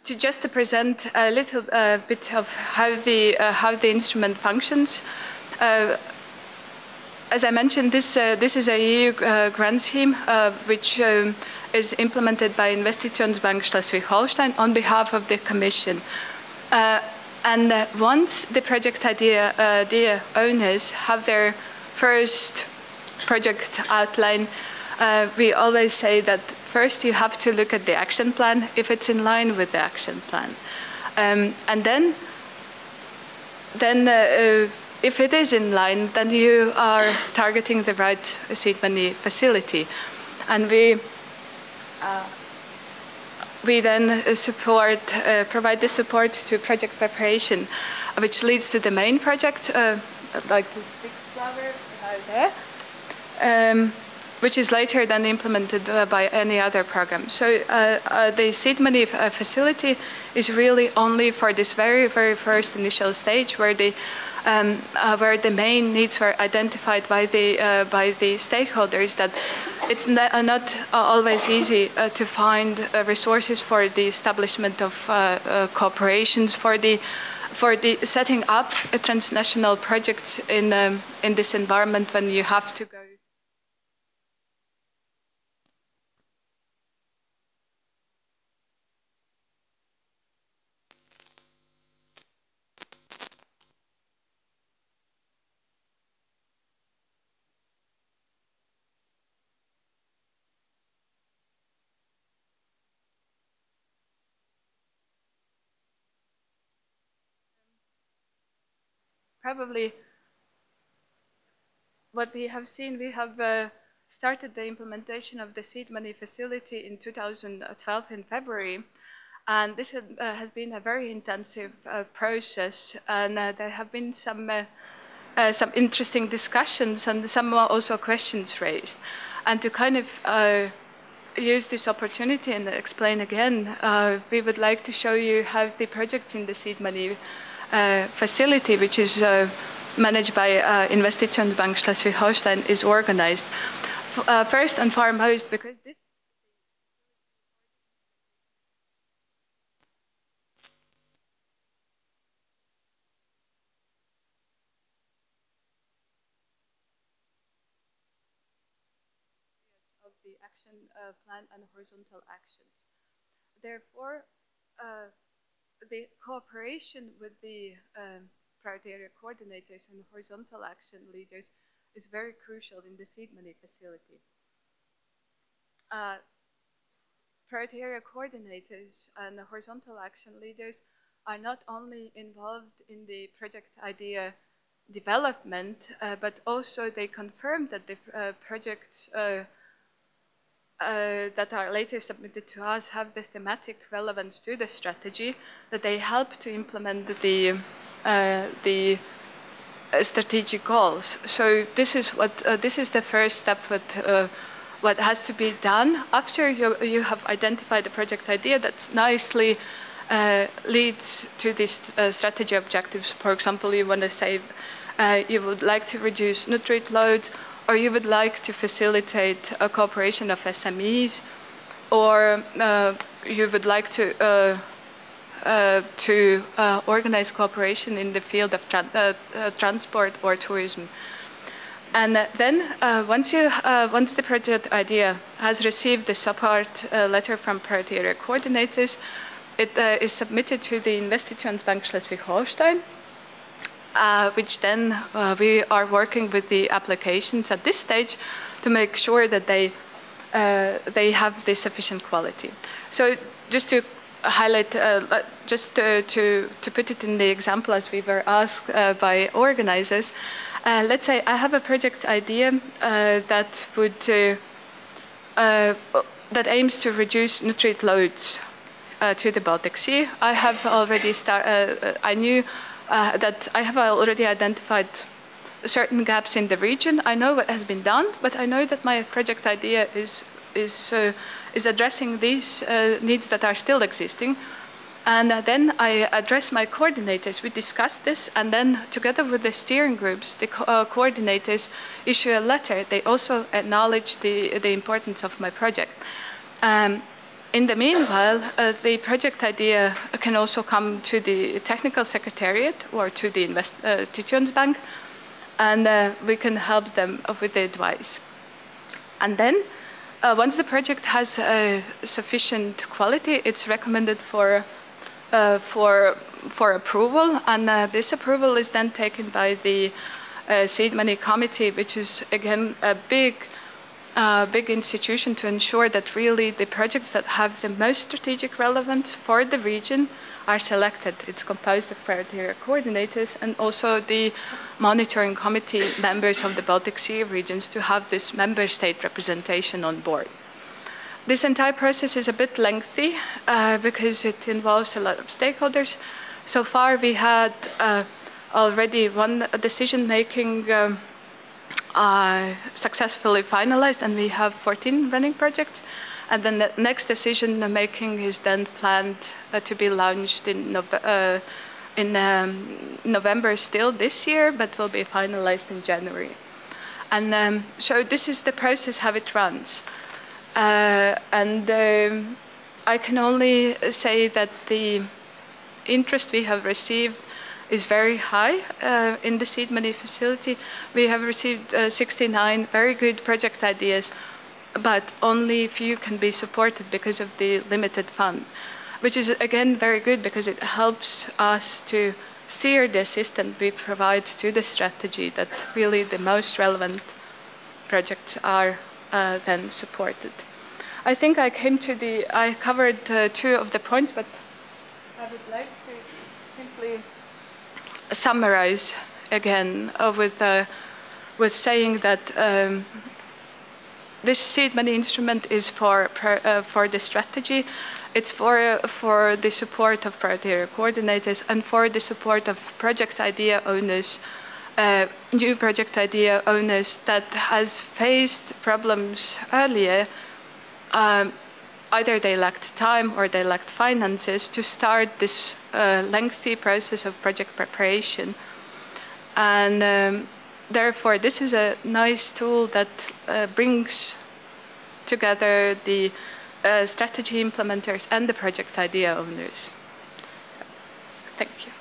just to present a little bit of how the instrument functions. As I mentioned, this is a EU grant scheme which is implemented by Investitionsbank Schleswig-Holstein on behalf of the Commission. And once the project idea owners have their first project outline, we always say that first you have to look at the action plan, if it's in line with the action plan. And then if it is in line, then you are targeting the right SeedMoney facility. And we then provide the support to project preparation, which leads to the main project, like this big flower there, which is later then implemented by any other program. So the SeedMoney facility is really only for this very, very first initial stage where the main needs were identified by the stakeholders, that it's not always easy to find resources for the establishment of cooperations, for the setting up transnational projects in this environment when you have to go. Probably what we have seen, we have started the implementation of the SeedMoney facility in 2012 in February, and this has been a very intensive process, and there have been some interesting discussions and some also questions raised. And to kind of use this opportunity and explain again, we would like to show you how the project in the SeedMoney facility, which is managed by Investitionsbank Schleswig-Holstein, is organized. First and foremost, because this of the action plan and horizontal actions. Therefore, the cooperation with the priority area coordinators and horizontal action leaders is very crucial in the SeedMoney facility. Priority area coordinators and the horizontal action leaders are not only involved in the project idea development, but also they confirm that the projects that are later submitted to us have the thematic relevance to the strategy, that they help to implement the strategic goals. So this is the first step. What has to be done after you have identified the project idea that nicely leads to these strategy objectives. For example, you want to say you would like to reduce nutrient load, or you would like to facilitate a cooperation of SMEs, or you would like to organize cooperation in the field of transport or tourism. And then once the project idea has received the support letter from priority area coordinators, it is submitted to the Investitionsbank Schleswig-Holstein, which then we are working with the applications at this stage to make sure that they have the sufficient quality. So just to highlight, just to put it in the example as we were asked by organizers, let's say I have a project idea that aims to reduce nutrient loads to the Baltic Sea. I have already I knew that I have already identified certain gaps in the region. I know what has been done, but I know that my project idea is addressing these needs that are still existing. And then I address my coordinators. We discuss this, and then together with the steering groups, the coordinators issue a letter. They also acknowledge the importance of my project. In the meanwhile, the project idea can also come to the technical secretariat or to the Investitionsbank, and we can help them with the advice. And then, once the project has sufficient quality, it's recommended for approval, and this approval is then taken by the SeedMoney committee, which is again a big institution to ensure that really the projects that have the most strategic relevance for the region are selected. It's composed of priority area coordinators and also the monitoring committee members of the Baltic Sea regions to have this member state representation on board. This entire process is a bit lengthy because it involves a lot of stakeholders. So far we had already one decision-making successfully finalized, and we have 14 running projects. And then the next decision making is then planned to be launched in November still this year, but will be finalized in January. And so this is the process, how it runs. I can only say that the interest we have received is very high in the SeedMoney facility. We have received 69 very good project ideas, but only few can be supported because of the limited fund, which is again very good because it helps us to steer the assistance we provide to the strategy, that really the most relevant projects are then supported. I think I covered two of the points, but I would like to simply summarize again with saying that this SeedMoney instrument is for the strategy. It's for the support of priority area coordinators and for the support of project idea owners, new project idea owners that has faced problems earlier. Either they lacked time or they lacked finances to start this lengthy process of project preparation. And therefore, this is a nice tool that brings together the strategy implementers and the project idea owners. So, thank you.